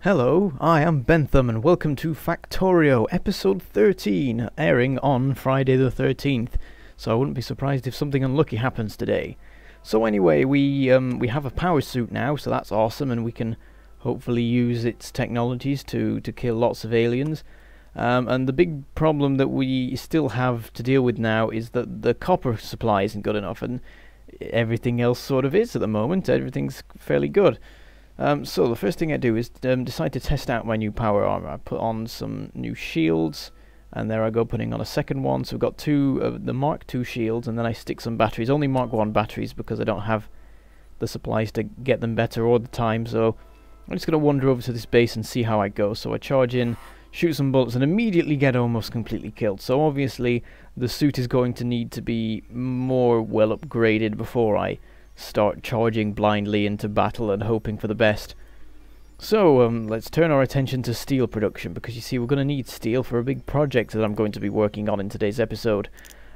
Hello, I am Bentham and welcome to Factorio, episode 13, airing on Friday the 13th, so I wouldn't be surprised if something unlucky happens today. So anyway, we have a power suit now, so that's awesome, and we can hopefully use its technologies to kill lots of aliens. And the big problem that we still have to deal with now is that the copper supply isn't good enough, and everything else sort of is at the moment. Everything's fairly good. So the first thing I do is decide to test out my new power armor. I put on some new shields, and there I go putting on a second one. So we've got two of the Mark II shields, and then I stick some batteries, only Mark I batteries, because I don't have the supplies to get them better all the time. So I'm just going to wander over to this base and see how I go. So I charge in, shoot some bullets, and immediately get almost completely killed. So obviously the suit is going to need to be more well upgraded before I start charging blindly into battle and hoping for the best. So let's turn our attention to steel production, because you see we're going to need steel for a big project that I'm going to be working on in today's episode.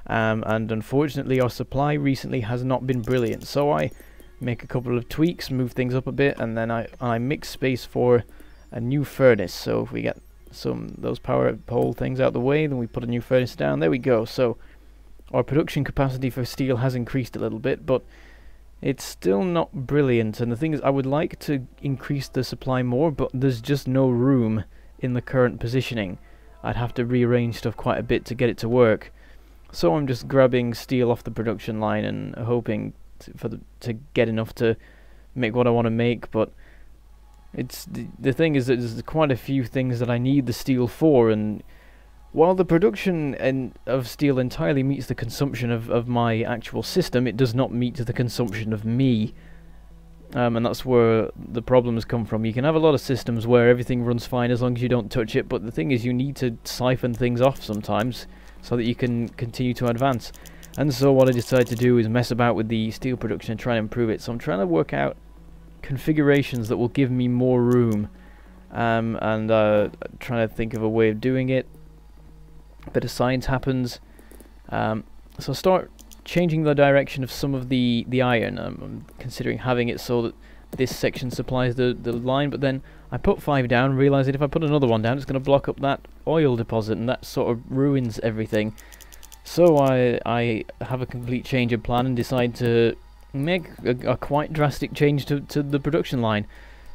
And unfortunately our supply recently has not been brilliant, so I make a couple of tweaks, move things up a bit, and then I make space for a new furnace. So if we get those power pole things out the way, then we put a new furnace down. There we go. So our production capacity for steel has increased a little bit, but it's still not brilliant, and the thing is I would like to increase the supply more, but there's just no room in the current positioning. I'd have to rearrange stuff quite a bit to get it to work. So I'm just grabbing steel off the production line and hoping to get enough to make what I want to make, but it's the thing is that there's quite a few things that I need the steel for, and while the production of steel entirely meets the consumption of my actual system, it does not meet the consumption of me. And that's where the problems come from. You can have a lot of systems where everything runs fine as long as you don't touch it, but the thing is you need to siphon things off sometimes so that you can continue to advance. And so what I decided to do is mess about with the steel production and try and improve it. So I'm trying to work out configurations that will give me more room, and trying to think of a way of doing it. A bit of science happens, so I start changing the direction of some of the iron. I'm considering having it so that this section supplies the line, but then I put 5 down, realise that if I put another one down it's going to block up that oil deposit, and that sort of ruins everything. So I have a complete change of plan and decide to make a quite drastic change to the production line.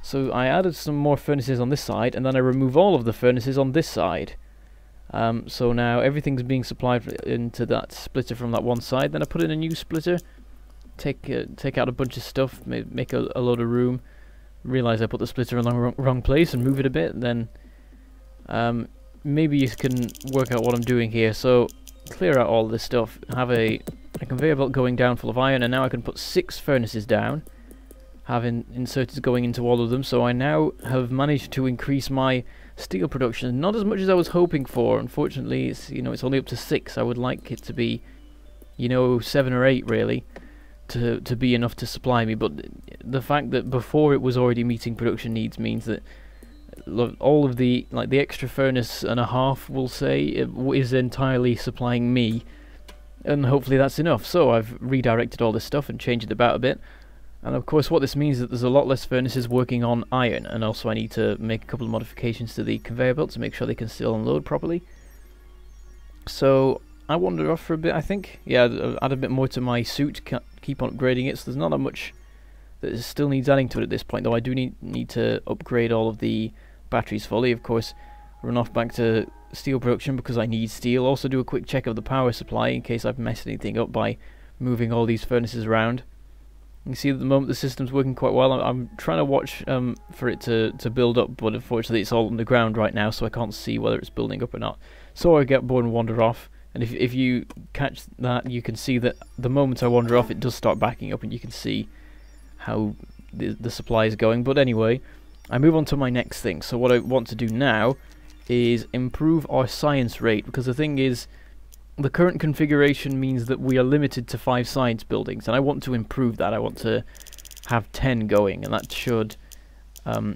So I added some more furnaces on this side, and then I remove all of the furnaces on this side. So now everything's being supplied into that splitter from that one side. Then I put in a new splitter, take out a bunch of stuff, make a load of room, realise I put the splitter in the wrong place and move it a bit. Then maybe you can work out what I'm doing here. So clear out all this stuff, have a conveyor belt going down full of iron, and now I can put 6 furnaces down, having inserted going into all of them. So I now have managed to increase my steel production, not as much as I was hoping for. Unfortunately, it's only up to 6. I would like it to be 7 or 8 really to be enough to supply me, but the fact that before it was already meeting production needs means that all of the extra furnace and a half, we'll say, is entirely supplying me, and hopefully that's enough. So I've redirected all this stuff and changed it about a bit. And of course what this means is that there's a lot less furnaces working on iron, and also I need to make a couple of modifications to the conveyor belt to make sure they can still unload properly. So I wandered off for a bit, I think. Yeah, add a bit more to my suit, keep on upgrading it, so there's not that much that still needs adding to it at this point, though I do need to upgrade all of the batteries fully. Of course, run off back to steel production because I need steel. Also do a quick check of the power supply in case I've messed anything up by moving all these furnaces around. You can see at the moment the system's working quite well. I'm trying to watch for it to build up, but unfortunately it's all underground right now, so I can't see whether it's building up or not. So I get bored and wander off, and if you catch that, you can see that the moment I wander off it does start backing up, and you can see how the supply is going. But anyway, I move on to my next thing. So what I want to do now is improve our science rate, because the thing is, the current configuration means that we are limited to 5 science buildings, and I want to improve that. I want to have 10 going, and that should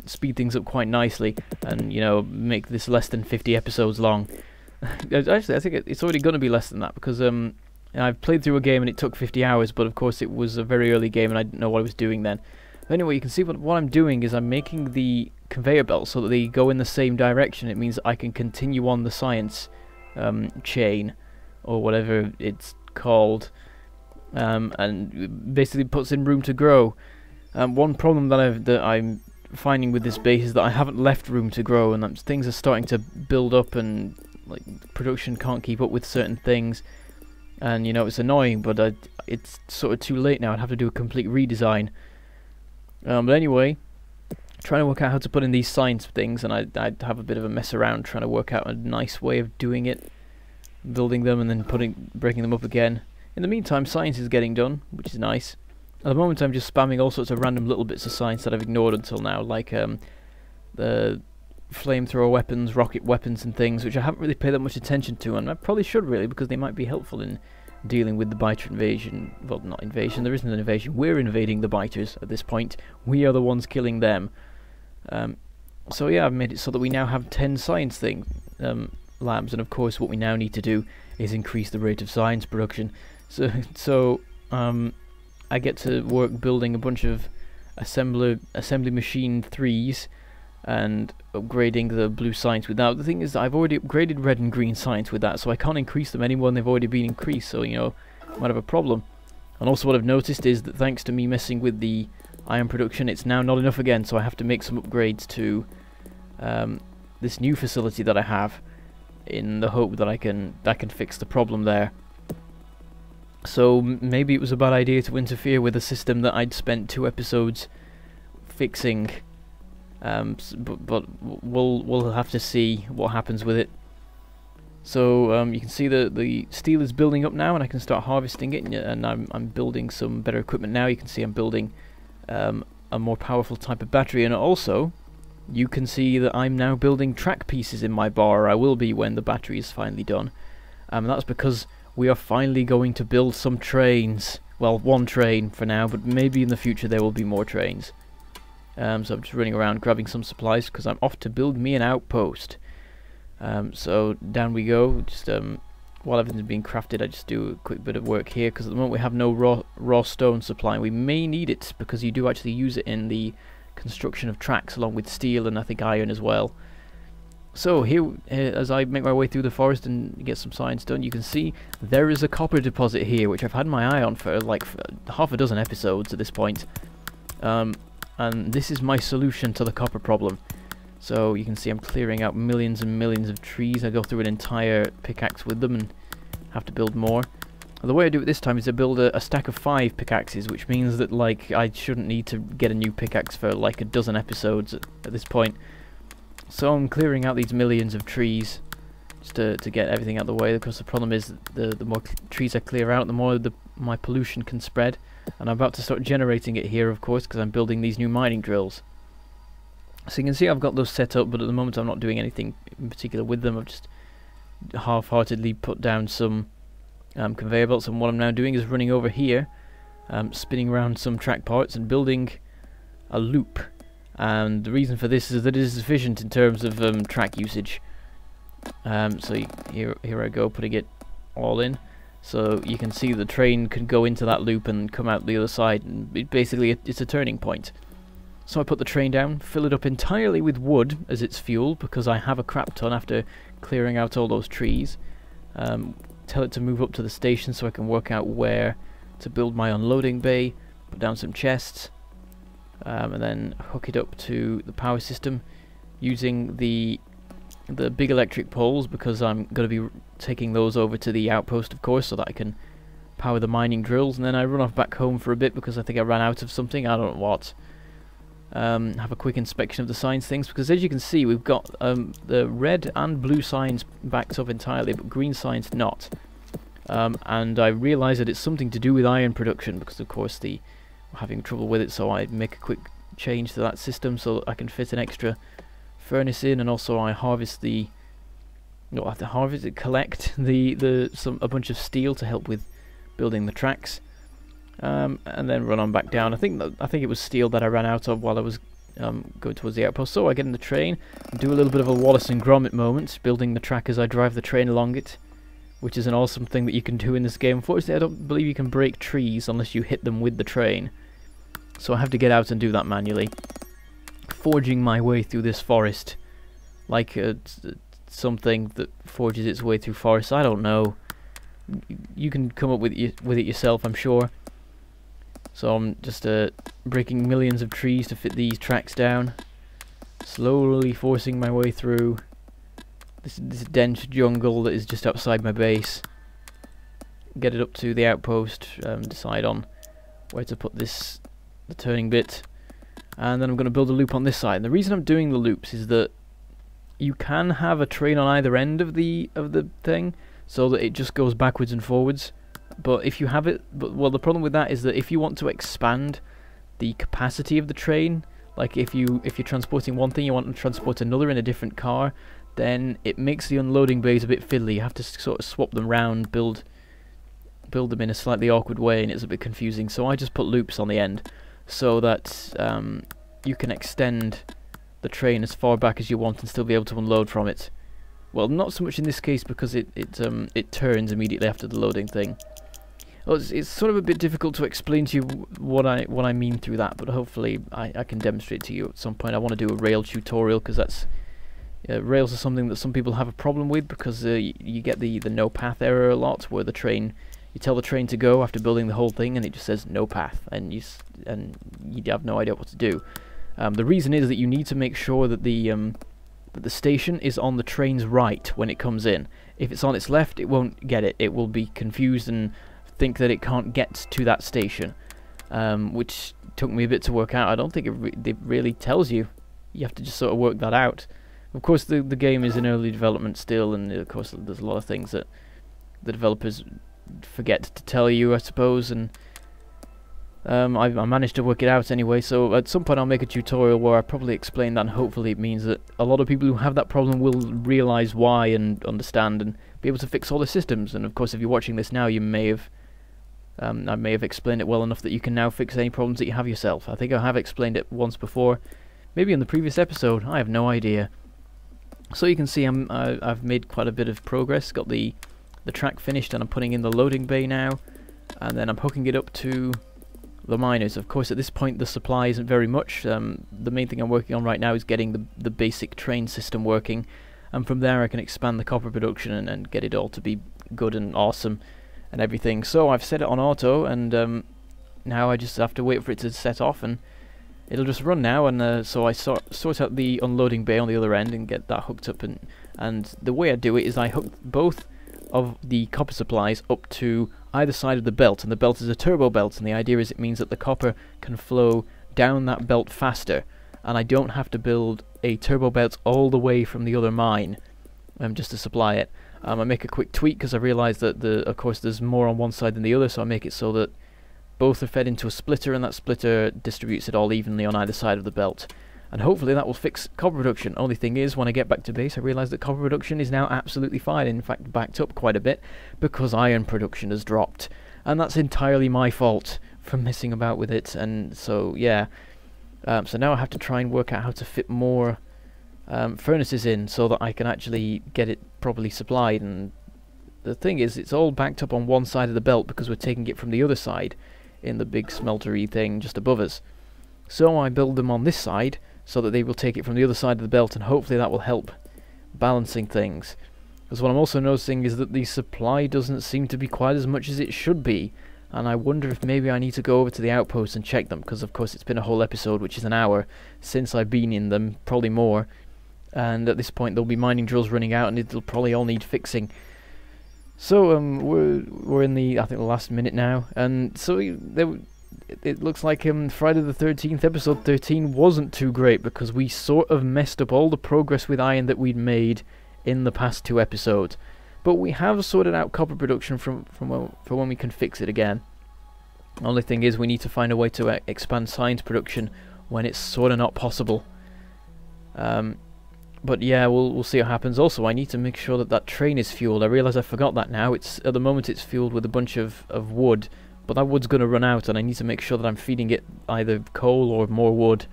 speed things up quite nicely, and make this less than 50 episodes long. Actually, I think it's already going to be less than that, because I've played through a game and it took 50 hours, but of course it was a very early game and I didn't know what I was doing then. But anyway, you can see what I'm doing is I'm making the conveyor belts so that they go in the same direction. It means I can continue on the science chain, or whatever it's called, and basically puts in room to grow. One problem that I'm finding with this base is that I haven't left room to grow, and things are starting to build up, and like production can't keep up with certain things, and you know, it's annoying, but it's sort of too late now. I'd have to do a complete redesign. But anyway, trying to work out how to put in these science things, and I'd have a bit of a mess around trying to work out a nice way of doing it, building them and then breaking them up again. In the meantime, science is getting done, which is nice. At the moment I'm just spamming all sorts of random little bits of science that I've ignored until now, like the flamethrower weapons, rocket weapons and things, which I haven't really paid that much attention to, and I probably should really, because they might be helpful in dealing with the biter invasion. Well, not invasion, there isn't an invasion, we're invading the biters at this point. We are the ones killing them. So yeah, I've made it so that we now have 10 science labs, and of course what we now need to do is increase the rate of science production. So I get to work building a bunch of assembly machine 3s and upgrading the blue science with that. The thing is that I've already upgraded red and green science with that, so I can't increase them anymore, and they've already been increased, so you know, I might have a problem. And also what I've noticed is that thanks to me messing with the iron production, it's now not enough again, so I have to make some upgrades to this new facility that I have, in the hope that I can fix the problem there. So maybe it was a bad idea to interfere with a system that I'd spent 2 episodes fixing, but we'll have to see what happens with it. So you can see the steel is building up now, and I can start harvesting it, and I'm building some better equipment now. You can see I'm building a more powerful type of battery, and also you can see that I'm now building track pieces in my bar, or I will be when the battery is finally done. And that's because we are finally going to build some trains. Well, 1 train for now, but maybe in the future there will be more trains. So I'm just running around grabbing some supplies because I'm off to build me an outpost. So down we go. Just while everything's being crafted, I just do a quick bit of work here, because at the moment we have no raw stone supply. We may need it, because you do actually use it in the construction of tracks, along with steel and I think iron as well. So here, as I make my way through the forest and get some science done, you can see there is a copper deposit here, which I've had my eye on for like half a dozen episodes at this point. And this is my solution to the copper problem. So you can see I'm clearing out millions and millions of trees. I go through an entire pickaxe with them and have to build more. The way I do it this time is I build a stack of 5 pickaxes, which means that like I shouldn't need to get a new pickaxe for like a dozen episodes at this point. So I'm clearing out these millions of trees just to get everything out of the way, because the problem is the more trees I clear out, the more my pollution can spread. And I'm about to start generating it here, of course, because I'm building these new mining drills. So you can see I've got those set up, but at the moment I'm not doing anything in particular with them. I've just half-heartedly put down some conveyor belts, and what I'm now doing is running over here, spinning around some track parts and building a loop. And the reason for this is that it is efficient in terms of track usage. So here I go, putting it all in. So you can see the train can go into that loop and come out the other side, and basically it's a turning point. So I put the train down, fill it up entirely with wood as its fuel, because I have a crap ton after clearing out all those trees. Tell it to move up to the station so I can work out where to build my unloading bay, put down some chests, and then hook it up to the power system using the big electric poles, because I'm going to be taking those over to the outpost, of course, so that I can power the mining drills. And then I run off back home for a bit because I think I ran out of something, I don't know what. Have a quick inspection of the science things, because as you can see we've got the red and blue science backed up entirely, but green science not. And I realise that it's something to do with iron production, because of course we're having trouble with it, so I make a quick change to that system so that I can fit an extra furnace in, and also I harvest collect a bunch of steel to help with building the tracks. And then run on back down. I think it was steel that I ran out of while I was going towards the outpost. So I get in the train, do a little bit of a Wallace and Gromit moment, building the track as I drive the train along it, which is an awesome thing that you can do in this game. Unfortunately, I don't believe you can break trees unless you hit them with the train, so I have to get out and do that manually. forging my way through this forest, like something that forges its way through forests. I don't know. You can come up with it yourself, I'm sure. So I'm just breaking millions of trees to fit these tracks down, slowly forcing my way through this dense jungle that is just outside my base. Get it up to the outpost, decide on where to put the turning bit, and then I'm going to build a loop on this side. And the reason I'm doing the loops is that you can have a train on either end of the thing, so that it just goes backwards and forwards. But if you have it, well, the problem with that is that if you want to expand the capacity of the train, like if you're transporting one thing, you want to transport another in a different car, then it makes the unloading bays a bit fiddly. You have to sort of swap them round, build them in a slightly awkward way, and it's a bit confusing. So I just put loops on the end, so that you can extend the train as far back as you want and still be able to unload from it. Well, not so much in this case, because it turns immediately after the loading thing. Well, it's sort of a bit difficult to explain to you what I mean through that, but hopefully I can demonstrate to you at some point. I want to do a rail tutorial, because that's rails are something that some people have a problem with, because you get the no path error a lot, where you tell the train to go after building the whole thing, and it just says no path, and you have no idea what to do. The reason is that you need to make sure that the station is on the train's right when it comes in. If it's on its left, it won't get it. It will be confused and think that it can't get to that station, which took me a bit to work out. I don't think it really tells you. You have to just sort of work that out. Of course, the game is in early development still, and of course there's a lot of things that the developers forget to tell you, I suppose, and I managed to work it out anyway. So at some point I'll make a tutorial where I probably explain that, and hopefully it means that a lot of people who have that problem will realise why and understand and be able to fix all the systems. And of course, if you're watching this now, you may have I may have explained it well enough that you can now fix any problems that you have yourself. I think I have explained it once before, maybe in the previous episode, I have no idea. So you can see I've made quite a bit of progress, got the track finished, and I'm putting in the loading bay now, and then I'm hooking it up to the miners. Of course, at this point the supply isn't very much. The main thing I'm working on right now is getting the basic train system working, and from there I can expand the copper production and get it all to be good and awesome and everything. So I've set it on auto, and now I just have to wait for it to set off, and it'll just run now. And so I sort out the unloading bay on the other end and get that hooked up, and the way I do it is I hook both of the copper supplies up to either side of the belt, and the belt is a turbo belt, and the idea is it means that the copper can flow down that belt faster, and I don't have to build a turbo belt all the way from the other mine just to supply it. I make a quick tweak because I realise that of course there's more on one side than the other, so I make it so that both are fed into a splitter, and that splitter distributes it all evenly on either side of the belt. And hopefully that will fix copper production. Only thing is, when I get back to base, I realise that copper production is now absolutely fine, in fact backed up quite a bit, because iron production has dropped. And that's entirely my fault for messing about with it, and so yeah. So now I have to try and work out how to fit more furnaces in, so that I can actually get it properly supplied. And the thing is, it's all backed up on one side of the belt, because we're taking it from the other side, in the big smeltery thing just above us. So I build them on this side, so that they will take it from the other side of the belt, and hopefully that will help balancing things. Because what I'm also noticing is that the supply doesn't seem to be quite as much as it should be, and I wonder if maybe I need to go over to the outpost and check them, because of course it's been a whole episode, which is an hour, since I've been in them, probably more, and at this point there'll be mining drills running out, and it'll probably all need fixing. So we're in the, I think, the last minute now, and so it looks like Friday the 13th, episode 13, wasn't too great, because we sort of messed up all the progress with iron that we'd made in the past 2 episodes. But we have sorted out copper production for when we can fix it again. The only thing is, we need to find a way to expand science production when it's sort of not possible. But yeah, we'll see what happens. Also, I need to make sure that train is fueled. I realise I forgot that now. At the moment it's fueled with a bunch of wood, but that wood's going to run out, and I need to make sure that I'm feeding it either coal or more wood,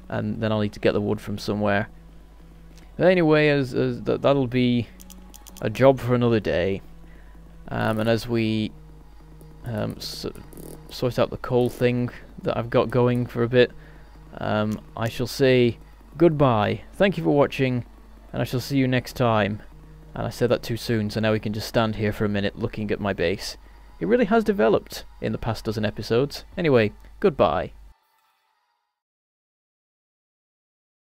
and then I'll need to get the wood from somewhere. But anyway, that'll be a job for another day. And as we sort out the coal thing that I've got going for a bit, I shall say goodbye. Thank you for watching, and I shall see you next time. And I said that too soon, so now we can just stand here for a minute looking at my base. It really has developed in the past dozen episodes. Anyway, goodbye.